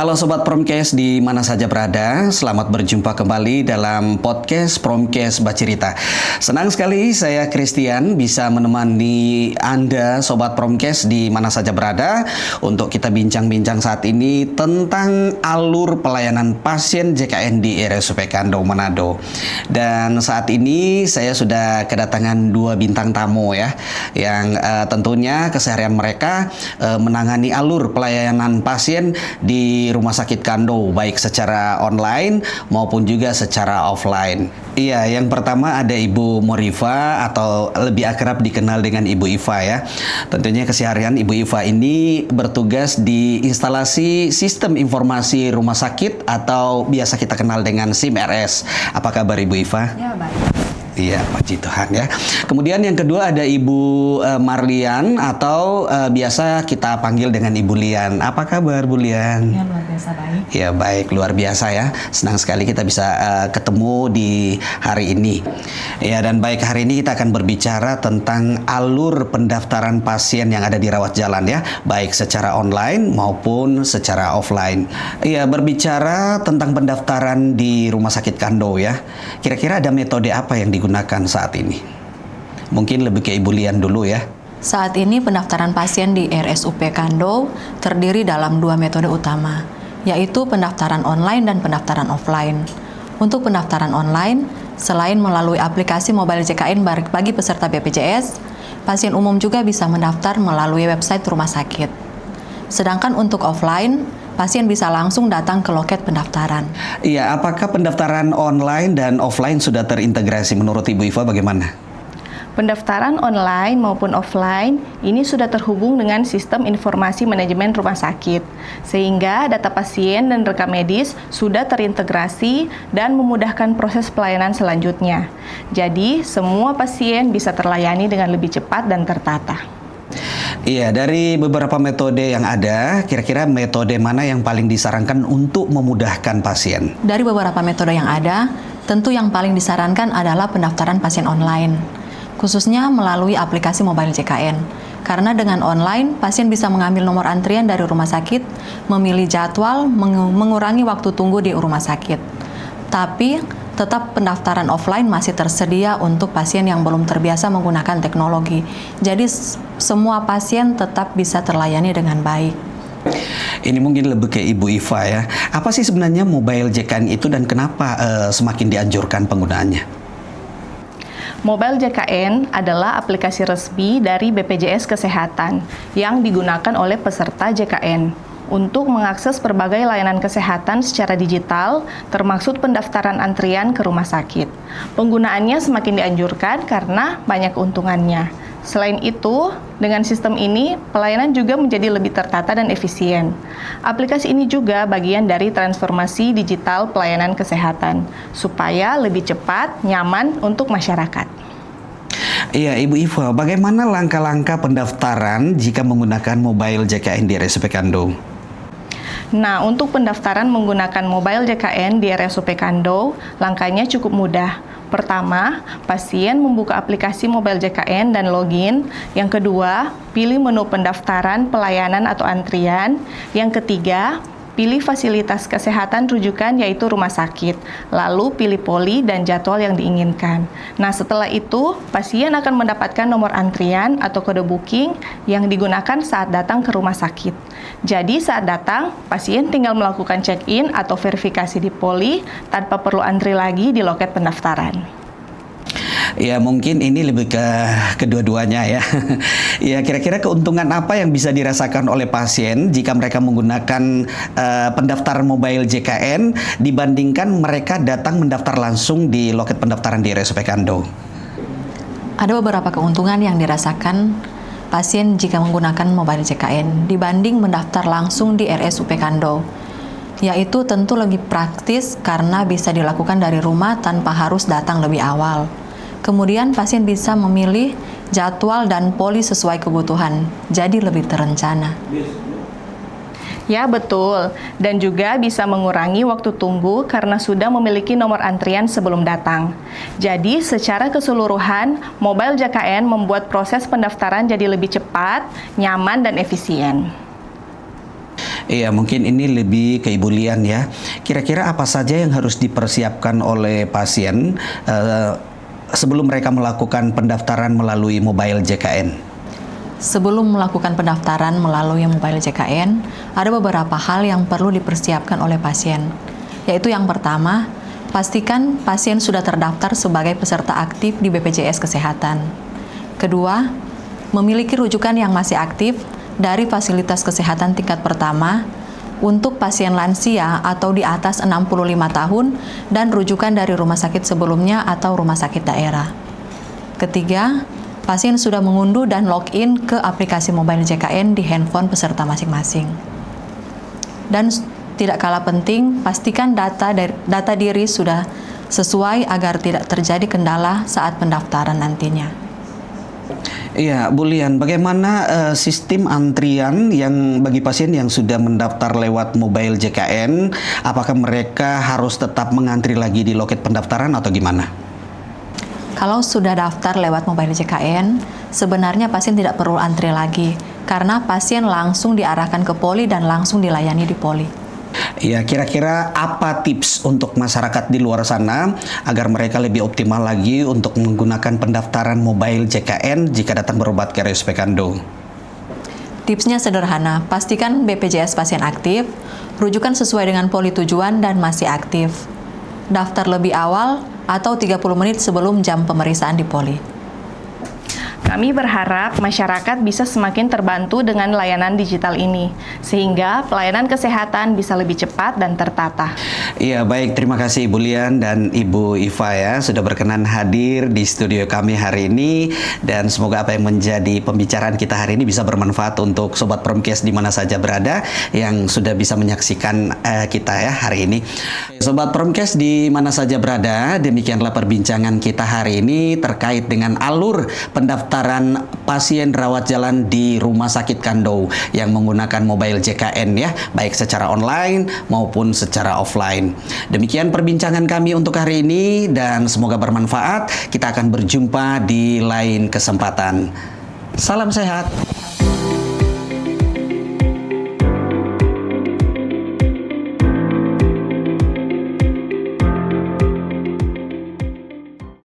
Halo Sobat Promkes di mana saja berada, selamat berjumpa kembali dalam podcast Promkes Bacirita. Senang sekali saya Christian bisa menemani Anda Sobat Promkes di mana saja berada untuk kita bincang-bincang saat ini tentang alur pelayanan pasien JKN di RSUP Kando Manado. Dan saat ini saya sudah kedatangan dua bintang tamu ya, yang tentunya keseharian mereka menangani alur pelayanan pasien di Rumah Sakit Kando, baik secara online maupun juga secara offline. Iya, yang pertama ada Ibu Morifa atau lebih akrab dikenal dengan Ibu Iva ya. Tentunya keseharian Ibu Iva ini bertugas di instalasi sistem informasi rumah sakit atau biasa kita kenal dengan SIM-RS. Apa kabar Ibu Iva? Ya, baik. Iya, puji Tuhan ya. Kemudian yang kedua ada Ibu Marlian atau biasa kita panggil dengan Ibu Lian. Apa kabar Bu Lian? Ya, luar biasa baik. Ya baik, luar biasa ya. Senang sekali kita bisa ketemu di hari ini. Ya, dan baik, hari ini kita akan berbicara tentang alur pendaftaran pasien yang ada di rawat jalan ya, baik secara online maupun secara offline. Ya, berbicara tentang pendaftaran di Rumah Sakit Kando ya. Kira-kira ada metode apa yang digunakan saat ini? Mungkin lebih ke Ibu Lian dulu ya. Saat ini pendaftaran pasien di RSUP Kando terdiri dalam dua metode utama, yaitu pendaftaran online dan pendaftaran offline. Untuk pendaftaran online, selain melalui aplikasi mobile JKN bagi peserta BPJS, pasien umum juga bisa mendaftar melalui website rumah sakit. Sedangkan untuk offline, pasien bisa langsung datang ke loket pendaftaran. Iya, apakah pendaftaran online dan offline sudah terintegrasi menurut Ibu Iva bagaimana? Pendaftaran online maupun offline ini sudah terhubung dengan sistem informasi manajemen rumah sakit, sehingga data pasien dan rekam medis sudah terintegrasi dan memudahkan proses pelayanan selanjutnya. Jadi, semua pasien bisa terlayani dengan lebih cepat dan tertata. Iya, dari beberapa metode yang ada, kira-kira metode mana yang paling disarankan untuk memudahkan pasien? Dari beberapa metode yang ada, tentu yang paling disarankan adalah pendaftaran pasien online, khususnya melalui aplikasi mobile JKN. Karena dengan online, pasien bisa mengambil nomor antrian dari rumah sakit, memilih jadwal, mengurangi waktu tunggu di rumah sakit. Tapi, tetap pendaftaran offline masih tersedia untuk pasien yang belum terbiasa menggunakan teknologi. Jadi, semua pasien tetap bisa terlayani dengan baik. Ini mungkin lebih ke Ibu Iva ya. Apa sih sebenarnya mobile JKN itu dan kenapa semakin dianjurkan penggunaannya? Mobile JKN adalah aplikasi resmi dari BPJS Kesehatan yang digunakan oleh peserta JKN untuk mengakses berbagai layanan kesehatan secara digital, termasuk pendaftaran antrian ke rumah sakit. Penggunaannya semakin dianjurkan karena banyak keuntungannya. Selain itu, dengan sistem ini, pelayanan juga menjadi lebih tertata dan efisien. Aplikasi ini juga bagian dari transformasi digital pelayanan kesehatan, supaya lebih cepat, nyaman untuk masyarakat. Iya, Ibu Iva, bagaimana langkah-langkah pendaftaran jika menggunakan mobile JKN di RSUP Kando? Nah, untuk pendaftaran menggunakan mobile JKN di RSUP Kando, langkahnya cukup mudah. Pertama, pasien membuka aplikasi mobile JKN dan login. Yang kedua, pilih menu pendaftaran, pelayanan atau antrian. Yang ketiga, pilih fasilitas kesehatan rujukan yaitu rumah sakit. Lalu pilih poli dan jadwal yang diinginkan. Nah, setelah itu, pasien akan mendapatkan nomor antrian atau kode booking yang digunakan saat datang ke rumah sakit. Jadi saat datang, pasien tinggal melakukan check-in atau verifikasi di poli tanpa perlu antri lagi di loket pendaftaran. Ya, mungkin ini lebih ke kedua-duanya ya. Ya, kira-kira keuntungan apa yang bisa dirasakan oleh pasien jika mereka menggunakan pendaftaran mobile JKN dibandingkan mereka datang mendaftar langsung di loket pendaftaran di RSUP Kando? Ada beberapa keuntungan yang dirasakan pasien jika menggunakan mobile JKN dibanding mendaftar langsung di RSUP Kando, yaitu tentu lebih praktis karena bisa dilakukan dari rumah tanpa harus datang lebih awal. Kemudian pasien bisa memilih jadwal dan poli sesuai kebutuhan, jadi lebih terencana. Ya, betul. Dan juga bisa mengurangi waktu tunggu karena sudah memiliki nomor antrian sebelum datang. Jadi, secara keseluruhan, mobile JKN membuat proses pendaftaran jadi lebih cepat, nyaman, dan efisien. Iya, mungkin ini lebih ke Ibu Lian ya. Kira-kira apa saja yang harus dipersiapkan oleh pasien sebelum mereka melakukan pendaftaran melalui mobile JKN? Sebelum melakukan pendaftaran melalui mobile JKN, ada beberapa hal yang perlu dipersiapkan oleh pasien. Yaitu yang pertama, pastikan pasien sudah terdaftar sebagai peserta aktif di BPJS Kesehatan. Kedua, memiliki rujukan yang masih aktif dari fasilitas kesehatan tingkat pertama untuk pasien lansia atau di atas 65 tahun dan rujukan dari rumah sakit sebelumnya atau rumah sakit daerah. Ketiga, pasien sudah mengunduh dan login ke aplikasi mobile JKN di handphone peserta masing-masing. Dan tidak kalah penting, pastikan data diri sudah sesuai agar tidak terjadi kendala saat pendaftaran nantinya. Iya, Bu Lian, bagaimana sistem antrian yang bagi pasien yang sudah mendaftar lewat mobile JKN? Apakah mereka harus tetap mengantri lagi di loket pendaftaran atau gimana? Kalau sudah daftar lewat mobile JKN, sebenarnya pasien tidak perlu antri lagi, karena pasien langsung diarahkan ke poli dan langsung dilayani di poli. Ya, kira-kira apa tips untuk masyarakat di luar sana agar mereka lebih optimal lagi untuk menggunakan pendaftaran mobile JKN jika datang berobat ke RSUP Kando? Tipsnya sederhana, pastikan BPJS pasien aktif, rujukan sesuai dengan poli tujuan dan masih aktif. Daftar lebih awal atau 30 menit sebelum jam pemeriksaan di poli. Kami berharap masyarakat bisa semakin terbantu dengan layanan digital ini, sehingga pelayanan kesehatan bisa lebih cepat dan tertata. Iya, baik. Terima kasih Ibu Lian dan Ibu Iva ya, sudah berkenan hadir di studio kami hari ini. Dan semoga apa yang menjadi pembicaraan kita hari ini bisa bermanfaat untuk Sobat Promkes di mana saja berada yang sudah bisa menyaksikan kita ya hari ini. Sobat Promkes di mana saja berada, demikianlah perbincangan kita hari ini terkait dengan alur pendaftaran pasien rawat jalan di Rumah Sakit Kando yang menggunakan mobile JKN ya, baik secara online maupun secara offline. Demikian perbincangan kami untuk hari ini dan semoga bermanfaat. Kita akan berjumpa di lain kesempatan. Salam sehat.